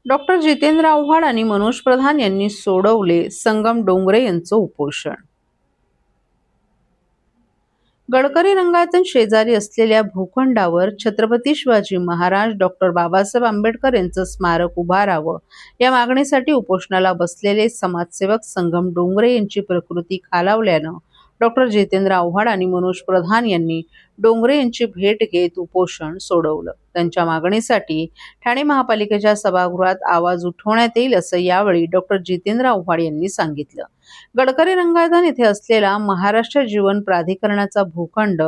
Doctor Jitendra Awhad आणि मनोज प्रधान यांनी सोडवले संगम डोंगरे यांचं उपोषण। गडकरी रंगायतन शेजारी असलेल्या भूखंडावर छत्रपती शिवाजी महाराज डॉक्टर बाबासाहेब आंबेडकर यांचं स्मारक उभारावं या मागणीसाठी उपोषणाला बसलेले समाजसेवक संगम डोंगरे यांची प्रकृती खालावल्यानं डॉक्टर जितेंद्र आव्हाड आणि मनोज प्रधान यांनी डोंगरे यांची भेट घेत उपोषण सोडवलं। त्यांच्या मागणीसाठी ठाणे महापालिकेच्या सभागृहात आवाज उठवण्यात येईल असं यावेळी डॉक्टर जितेंद्र आव्हाड यांनी सांगितलं। गडकरी रंगायतन येथे असलेला महाराष्ट्र जीवन प्राधिकरणाचा भूखंड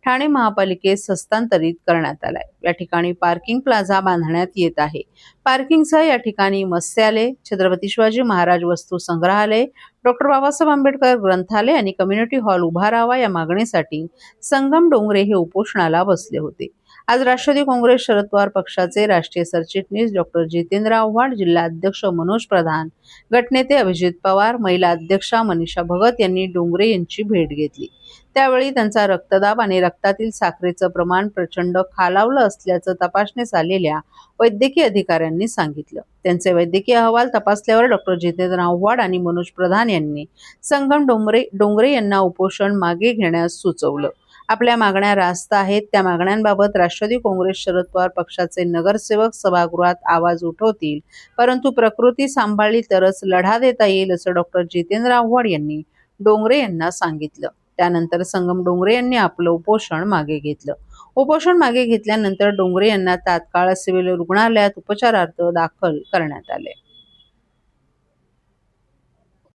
ठाणे महापालिकेस हस्तांतरित करण्यात आलाय। या ठिकाणी पार्किंग प्लाझा बांधण्यात येत आहे। पार्किंगसह या ठिकाणी मत्स्यालय, छत्रपती शिवाजी महाराज वस्तू संग्रहालय, डॉक्टर बाबासाहेब आंबेडकर ग्रंथालय आणि कम्युनिटी हॉल उभारावा या मागणीसाठी संगम डोंगरे हे उपोषणाला बसले होते। आज राष्ट्रवादी काँग्रेस शरद पवार पक्षाचे राष्ट्रीय सरचिटणीस डॉक्टर जितेंद्र आव्हाड, जिल्हा अध्यक्ष मनोज प्रधान, गटनेते अभिजित पवार, महिला अध्यक्षा मनीषा भगत यांनी डोंगरे यांची भेट घेतली। त्यावेळी त्यांचा रक्तदाब आणि रक्तातील साखरेचं प्रमाण प्रचंड खालावलं असल्याचं तपासण्यास आलेल्या वैद्यकीय अधिकाऱ्यांनी सांगितलं। त्यांचे वैद्यकीय अहवाल तपासल्यावर डॉक्टर जितेंद्र आव्हाड आणि मनोज प्रधान यांनी संगम डोंगरे यांना उपोषण मागे घेण्यास सुचवलं। आपल्या मागण्या रास्त आहेत, त्या मागण्यांबाबत राष्ट्रवादी काँग्रेस शरद पवार पक्षाचे नगरसेवक सभागृहात आवाज उठवतील, परंतु प्रकृती सांभाळली तरच लढा देता येईल असं डॉक्टर जितेंद्र आव्हाड यांनी डोंगरे यांना सांगितलं। त्यानंतर संगम डोंगरे यांनी आपलं उपोषण मागे घेतलं। उपोषण मागे घेतल्यानंतर डोंगरे यांना तात्काळ सिव्हिल रुग्णालयात उपचारार्थ दाखल करण्यात आले।